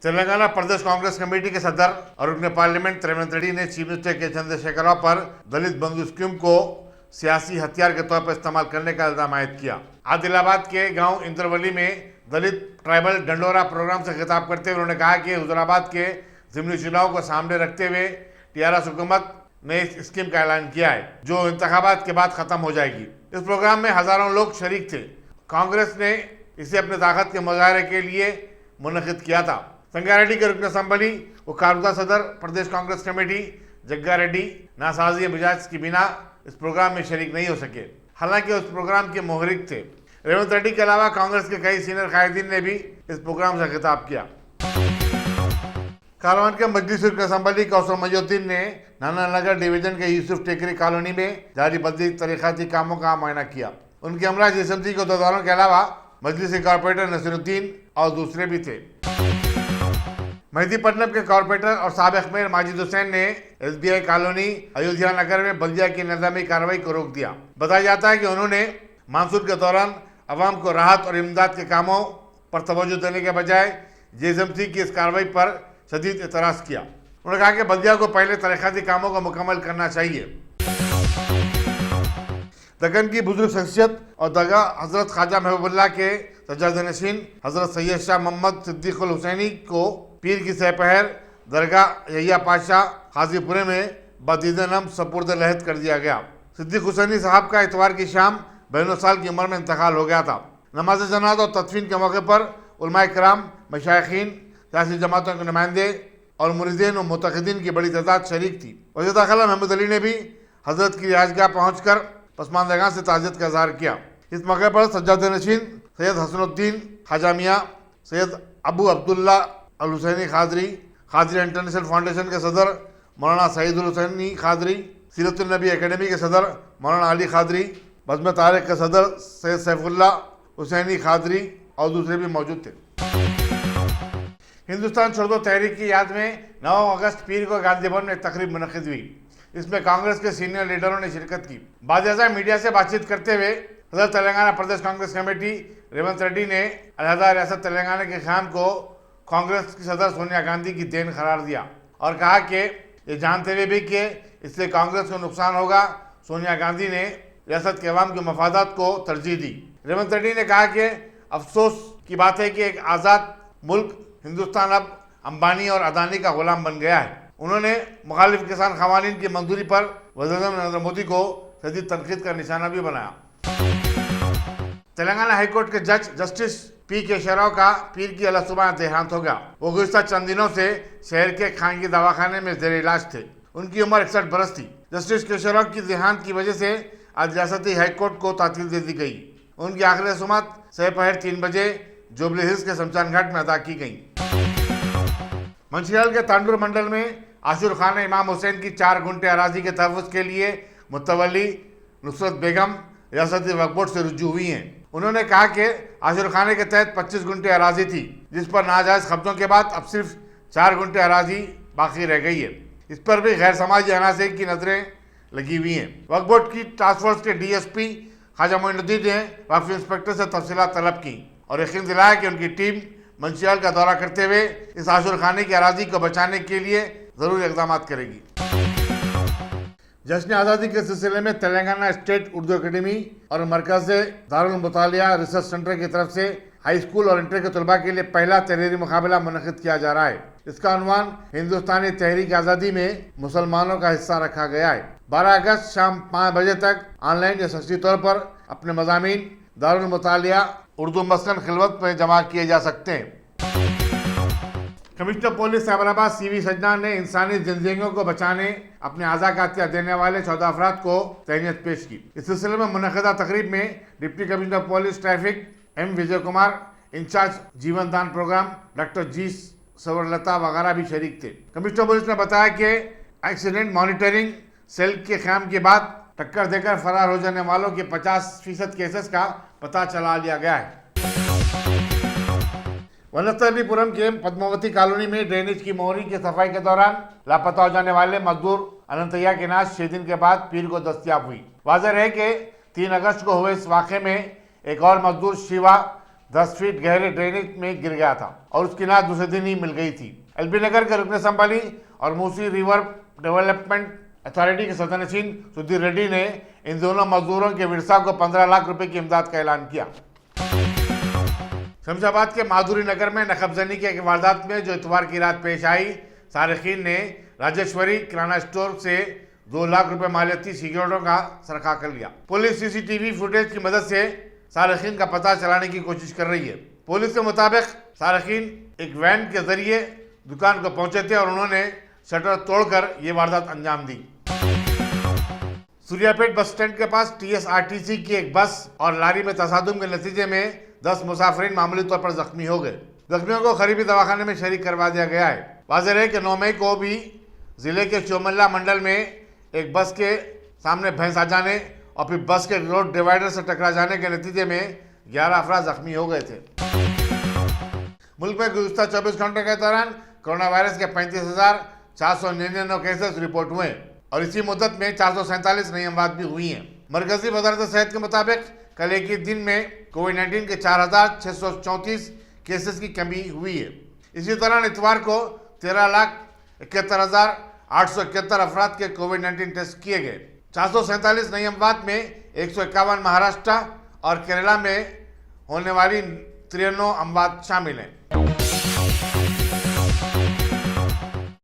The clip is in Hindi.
तेलंगाना प्रदेश कांग्रेस कमेटी के सदर और रुकन पार्लियामेंट रेवंत रेड्डी ने चीफ मिनिस्टर के चंद्रशेखर राव पर दलित बंधु स्कीम को सियासी हथियार के तौर पर इस्तेमाल करने का इल्जाम आयद किया। आदिलाबाद के गांव इंद्रवली में दलित ट्राइबल डंडोरा प्रोग्राम से खिताब करते हुए उन्होंने कहा कि हुजूराबाद के ज़िमनी चुनाव को सामने रखते हुए टीआरएस हुकूमत ने इस स्कीम का ऐलान किया है जो इंतखाबात के बाद खत्म हो जाएगी। इस प्रोग्राम में हजारों लोग शरीक थे। कांग्रेस ने इसे अपनी ताकत के मुजाहरे के लिए मुनक़िद किया था। संगारेड्डी के रुकन असम्बली व कारगुजा सदर प्रदेश कांग्रेस कमेटी जग्गा रेड्डी नासाजी मिजाज की बिना इस प्रोग्राम में शरीक नहीं हो सके। हालांकि उस प्रोग्राम के मुहरिक थे। रेवंत रेड्डी के अलावा कांग्रेस के कई सीनियर कायदीन ने भी इस प्रोग्राम से खिताब किया। कालवन के मजलिस रुकन असम्बली कौसर मजुद्दीन ने नानानगर डिवीजन के यूसुफ टेकरी कॉलोनी में जारी बदली तरीक़ाती कामों का मुआयना किया। उनके हमरा जिसमती के दौदारों के अलावा मजलिस के कॉर्पोरेटर नसीरुद्दीन और दूसरे भी थे। मेहदीपट्टनम के कॉर्पोरेटर और साबिक मेयर माजिद हुसैन ने एसबीआई कॉलोनी अयोध्या नगर में बल्दिया की निजामी कार्रवाई को रोक दिया। बताया जाता है कि उन्होंने मानसून के दौरान अवाम को राहत और इमदाद के कामों पर तवज्जो देने के बजाय जेएसएमसी की इस कार्रवाई पर शदीद एतराज़ किया। उन्होंने कहा कि बल्दिया को पहले तरीक़ाती कामों को मुकम्मल करना चाहिए। दक्कन की बुजुर्ग शख्सियत और दगा हजरत ख्वाजा महबूबुल्लाह के सज्जाद-ए-नशीन हजरत सैयद शाह मोहम्मद सिद्दीकुल हुसैनी को पीर की सहपहर दरगाह यहिया पातशाह हाजीपुरे में बदीदनम सपुर्द लहद कर दिया गया। सिद्दीक हुसैनी साहब का इतवार की शाम 92 साल की उम्र में इंतकाल हो गया था। नमाज जनाज़ा और तदफीन के मौके पर उलमाए कराम, मशाइखीन, सियासी जमातों के नुमाइंदे और मुरीदीन और मुतक़िदीन की बड़ी तादाद शरीक थी। वज़ीर दाखिला महमूद अली ने भी हजरत की रिहाइशगाह पहुँच कर पसमानदगान से ताज़ियत का इज़हार किया। इस मौके पर सज्जाद-ए-नशीन सैयद हसनुद्दीन ख्वाजा मियाँ, सैयद अबू अब्दुल्ला अल हुसैनी खादरी, खादरी इंटरनेशनल फाउंडेशन के सदर मौलाना सईदुल हुसैनी खादरी, सीरतुल नबी एकेडमी के सदर मौलाना अली खादरी, बज़्म तारिक के सदर सैयद सैफुल्लाह हुसैनी खादरी और दूसरे भी मौजूद थे। हिंदुस्तान छोड़ दो तहरीक की याद में 9 अगस्त पीर को गांधी भवन में एक तकरीब मुनक़िद हुई। इसमें कांग्रेस के सीनियर लीडरों ने शिरकत की। बाज़ मीडिया से बातचीत करते हुए सदर तेलंगाना प्रदेश कांग्रेस कमेटी रेवंत रेड्डी ने अलहदा रियासत तेलंगाना के क़याम को कांग्रेस की सदर सोनिया गांधी की देन करार दिया और कहा कि ये जानते हुए भी कि इससे कांग्रेस को नुकसान होगा, सोनिया गांधी ने रियासत के अवाम के मफादात को तरजीह दी। रेवंत रेड्डी ने कहा कि अफसोस की बात है कि एक आज़ाद मुल्क हिंदुस्तान अब अंबानी और अदानी का गुलाम बन गया है। उन्होंने मुखालिफ किसान क़वानीन की मंजूरी पर वज़ीर-ए-आज़म नरेंद्र मोदी को शदीद तनकीद का निशाना भी बनाया। तेलंगाना हाईकोर्ट के जज जस्टिस पी के शेराव का पीर की अल्लाह सुबह देहांत हो गया। वो गुज़िश्ता चंद दिनों से शहर के खानगी दवाखाने में ज़ेर इलाज थे। उनकी उम्र 61 बरस थी। जस्टिस के शेराव की देहांत की वजह से आज रियासती हाईकोर्ट को तातील दे दी गई। उनकी आखिरी रसूमात सहपहर 3 बजे जुबली हिल्स के शमशान घाट में अदा की गई। मंचिलाल के तांडूर मंडल में आशुर खान इमाम हुसैन की 4 गुंटे अराजी के तहफ़्फ़ुज़ के लिए मुतवल्ली नुसरत बेगम रियासती वक्फ बोर्ड से रुजू हुई हैं। उन्होंने कहा कि आशुर खाने के तहत 25 गुंटे अराजी थी, जिस पर नाजायज़ कब्जों के बाद अब सिर्फ 4 गुंटे अराजी बाकी रह गई है। इस पर भी गैर समाजी अनासर की नज़रें लगी हुई हैं। वक्फ बोर्ड की टास्क फोर्स के डीएसपी ख्वाजा मोइनुद्दीन ने वक्फ इंस्पेक्टर से तफसीलात तलब की और यकीन दिलाया कि उनकी टीम मंचियाल का दौरा करते हुए इस आशुर खाने की अराजी को बचाने के लिए ज़रूरी इक़दाम करेगी। जश्न आज़ादी के सिलसिले में तेलंगाना स्टेट उर्दू अकेडमी और मरकज़ दारुल मुतालिया रिसर्च सेंटर की तरफ से हाई स्कूल और इंटर के तलबा के लिए पहला तहरीरी मुकाबला मुनक़िद किया जा रहा है। इसका उन्वान हिंदुस्तानी तहरीक आज़ादी में मुसलमानों का हिस्सा रखा गया है। 12 अगस्त शाम 5 बजे तक ऑनलाइन या शख्सी तौर पर अपने मज़ामीन दारुल मुतालिया उर्दू मस्कन खिलवत में जमा किए जा सकते हैं। कमिश्नर पुलिस साइबराबाद सीवी सजनान ने इंसानी जिंदगियों को बचाने अपने आज़ा का हत्या देने वाले 14 अफराद को तहनीत पेश की। इस सिलसिले में मुनक़िदा तकरीब में deputy commissioner police traffic M Vijay Kumar, incharge Jeevan Daan programme doctor जी सवरलता वगैरह भी शरीक थे। कमिश्नर पुलिस ने बताया कि एक्सीडेंट मॉनिटरिंग सेल के क़याम के बाद टक्कर देकर फरार हो जाने वालों के 50% केसेस का पता चला लिया गया है। वनस्थलीपुरम के पद्मावती कॉलोनी में ड्रेनेज की मोहरी की सफाई के दौरान लापता हो जाने वाले मजदूर अनंतैया की नाश 6 दिन के बाद पीर को दस्तयाब हुई। वाज़ेह है कि 3 अगस्त को हुए इस वाक़े में एक और मजदूर शिवा 10 फीट गहरे ड्रेनेज में गिर गया था और उसकी नाश दूसरे दिन ही मिल गई थी। एलबी नगर के रुकने संभाली और मूसी रिवर डेवलपमेंट अथॉरिटी के सदनशीन सुधीर रेड्डी ने इन दोनों मजदूरों के विरसा को 15 लाख रुपए की इमदाद का ऐलान किया। शमशाबाद के माधुरी नगर में नकबजनी की एक वारदात में जो इतवार की रात पेश आई, सारिकीन ने राजेश्वरी किराना स्टोर से 2 लाख रुपए मालियती सिगरेटों का सरखा कर लिया। पुलिस सीसीटीवी फुटेज की मदद से सारिकीन का पता चलाने की कोशिश कर रही है। पुलिस के मुताबिक सारिकीन एक वैन के जरिए दुकान को पहुंचे थे और उन्होंने शटर तोड़कर ये वारदात अंजाम दी। सूर्यापेट बस स्टैंड के पास टीएसआरटीसी की एक बस और लारी में तसादुम के नतीजे में 10 मुसाफिरीन मामूली तौर पर जख्मी हो गए। जख्मियों को करीबी दवाखाने में शरीक करवा दिया गया है। वाज़ेह है कि 9 मई को भी जिले के चोमल्ला मंडल में एक बस के सामने भैंस आ जाने और फिर बस के रोड डिवाइडर से टकरा जाने के नतीजे में 11 अफराद जख्मी हो गए थे। मुल्क में गुज़िश्ता 24 घंटों के दौरान कोरोना वायरस के 35,499 केसेस रिपोर्ट हुए और इसी मुद्दत में 447 नई अमवात भी हुई हैं। मरकजी वजारत सेहत के मुताबिक कल एक ही दिन में कोविड-19 के 4,634 केसेस की कमी हुई है। इसी दौरान इतवार को 13,71,871 अफराद के कोविड-19 टेस्ट किए गए। 447 नई अमवात में 151 महाराष्ट्र और केरला में होने वाली 93 अमवात शामिल हैं।